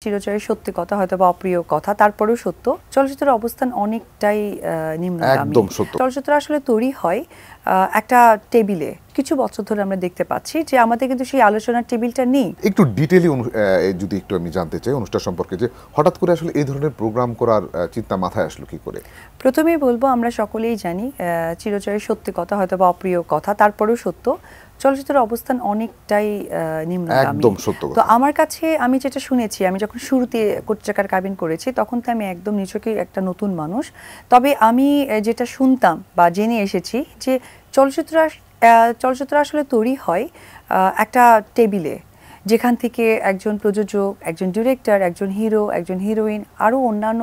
চিরচরের সত্যি কথা হয়তো বা অপ্রিয় কথা, তারপরেও সত্য। চলচ্চিত্রের অবস্থান অনেকটাই নিম্নগামী। একদম সত্য। চলচ্চিত্র আসলে তৈরি হয় একটা টেবিলে। কিছু বছর ধরে আমরা দেখতে পাচ্ছি যে আমাদের কিন্তু সেই আলোচনার টেবিলটা নেই। একটু ডিটেইলি যদি একটু আমি জানতে চাই অনুষ্ঠান সম্পর্কে, যে হঠাৎ করে আসলে এই ধরনের প্রোগ্রাম করার চিন্তা মাথায় আসলো কি করে? প্রথমেই বলবো, আমরা সকলেই জানি চিরচরের সত্যি কথা হয়তো বা অপ্রিয় কথা, তারপরেও সত্য। চলচ্চিত্রের অবস্থান অনেকটাই নিম্নগামী। একদম সত্য তো কথা। আমার কাছে আমি যেটা শুনেছি, আমি যখন শুরুতে কোটি টাকার কাবিন করেছি তখন তো আমি একদম নিছকই একটা নতুন মানুষ। তবে আমি যেটা শুনতাম বা জেনে এসেছি যে চলচ্চিত্র আসলে তৈরি হয় একটা টেবিলে, যেখান থেকে একজন প্রযোজক, একজন ডিরেক্টর, একজন হিরো, একজন হিরোইন, আরও অন্যান্য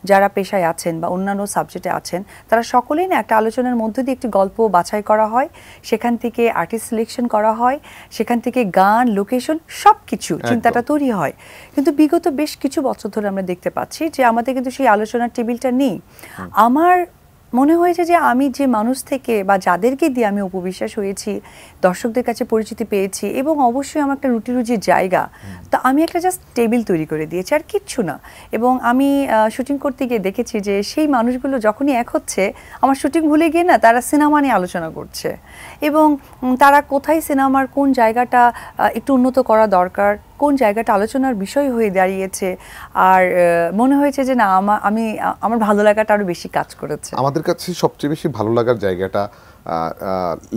যারা পেশায় আছেন বা অন্যান্য সাবজেক্টে আছেন, তারা সকলেই না একটা আলোচনার মধ্য দিয়ে একটি গল্প বাছাই করা হয়, সেখান থেকে আর্টিস্ট সিলেকশন করা হয়, সেখান থেকে গান, লোকেশন সব কিছু চিন্তাটা তৈরি হয়। কিন্তু বিগত বেশ কিছু বছর ধরে আমরা দেখতে পাচ্ছি যে আমাদের কিন্তু সেই আলোচনার টেবিলটা নেই। আমার মনে হয়েছে যে আমি যে মানুষ থেকে বা যাদেরকে দিয়ে আমি উপবিশ্বাস হয়েছি, দর্শকদের কাছে পরিচিতি পেয়েছি, এবং অবশ্যই আমার একটা রুটি রুজির জায়গা, তা আমি একটা জাস্ট টেবিল তৈরি করে দিয়েছি, আর কিচ্ছু না। এবং আমি শুটিং করতে গিয়ে দেখেছি যে সেই মানুষগুলো যখনই এক হচ্ছে, আমার শুটিং ভুলে গিয়ে না তারা সিনেমা নিয়ে আলোচনা করছে, এবং তারা কোথায় সিনেমার কোন জায়গাটা একটু উন্নত করা দরকার, কোন জায়গাটা আলোচনার বিষয় হয়ে দাঁড়িয়েছে। আর মনে হয়েছে যে না, আমার ভালো লাগাটা আরো বেশি কাজ করেছে। আমাদের কাছে সবচেয়ে বেশি ভালো লাগার জায়গাটা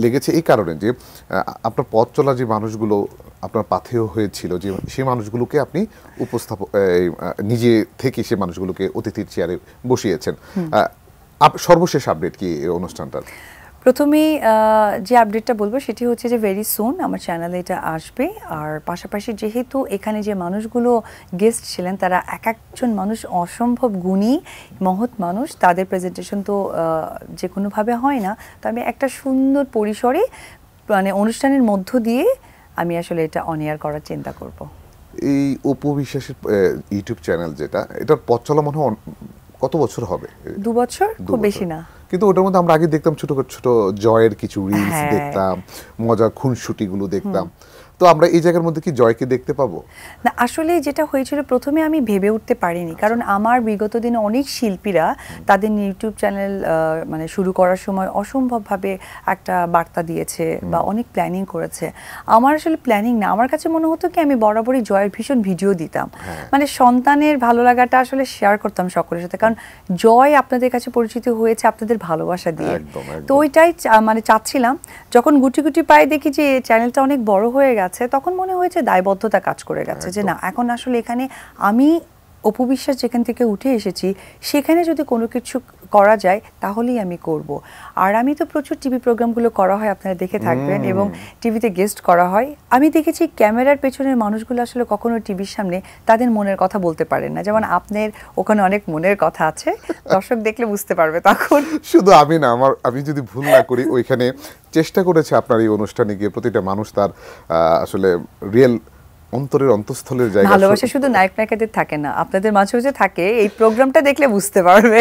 লেগেছে এই কারণে যে আপনার পথ চলা যে মানুষগুলো আপনার পাথেয় হয়েছিল, যে সেই মানুষগুলোকে আপনি নিজে থেকে সেই মানুষগুলোকে অতিথির চেয়ারে বসিয়েছেন। সর্বশেষ আপডেট কি এই অনুষ্ঠানটার? প্রথমেই যে আপডেটটা বলবো সেটি হচ্ছে যে ভেরি সুন আমার চ্যানেলে এটা আসবে। আর পাশাপাশি যেহেতু এখানে যে মানুষগুলো গেস্ট ছিলেন তারা এক একজন মানুষ অসম্ভব গুণী মহৎ মানুষ, তাদের প্রেজেন্টেশন তো যে কোনোভাবে হয় না। তো আমি একটা সুন্দর পরিসরে মানে অনুষ্ঠানের মধ্য দিয়ে আমি আসলে এটা অন এয়ার করার চিন্তা করব। এই অপু বিশ্বাসের ইউটিউব চ্যানেল যেটা, এটার পথ চলা মনে হয় কত বছর হবে? 2 বছর, খুব বেশি না। কিন্তু ওটার মধ্যে আমরা আগে দেখতাম ছোট ছোট জয়ের কিছু রিলস দেখতাম, মজার খুনসুটিগুলো দেখতাম। তো আমরা এই জায়গার মধ্যে কি জয়কে দেখতে পাবো? না, আসলে যেটা হয়েছিল প্রথমে আমি ভেবে উঠতে পারিনি, কারণ আমার বিগত দিনে অনেক শিল্পীরা তাদের ইউটিউব চ্যানেল মানে শুরু করার সময় অসম্ভবভাবে একটা বার্তা দিয়েছে বা অনেক প্ল্যানিং করেছে। আমার আসলে প্ল্যানিং না, আমার কাছে মনে হতো কি আমি বরাবরই জয়ের ভীষণ ভিডিও দিতাম, মানে সন্তানের ভালো লাগাটা আসলে শেয়ার করতাম সকলের সাথে, কারণ জয় আপনাদের কাছে পরিচিত হয়েছে আপনাদের ভালোবাসা দিয়ে। তো ওইটাই মানে চাচ্ছিলাম। যখন গুটি গুটি পায়ে দেখি যে চ্যানেলটা অনেক বড় হয়ে গেছে, তখন মনে হয়েছে দায়বদ্ধতা কাজ করে গেছে, যে না, এখন আসলে এখানে আমি অপু বিশ্বাস যেখান থেকে উঠে এসেছি সেখানে যদি কোনো কিছু করা যায় তাহলেই আমি করব। আর আমি তো প্রচুর টিভি প্রোগ্রামগুলো করা হয়, আপনারা দেখে থাকবেন, এবং টিভিতে গেস্ট করা হয়। আমি দেখেছি ক্যামেরার পেছনের মানুষগুলো আসলে কখনো টিভির সামনে তাদের মনের কথা বলতে পারেন না, যেমন আপনার ওখানে অনেক মনের কথা আছে, দর্শক দেখলে বুঝতে পারবে তখন। শুধু আমি না, আমি যদি ভুল না করি ওইখানে চেষ্টা করেছে আপনার এই অনুষ্ঠানে গিয়ে প্রতিটা মানুষ তার আসলে রিয়েল অন্তরের অন্তঃস্থলের জায়গা। ভালোবাসা শুধু নায়ক নায়িকাদের থাকে না, আপনাদের মাঝেও যে থাকে, এই প্রোগ্রামটা দেখলে বুঝতে পারবে।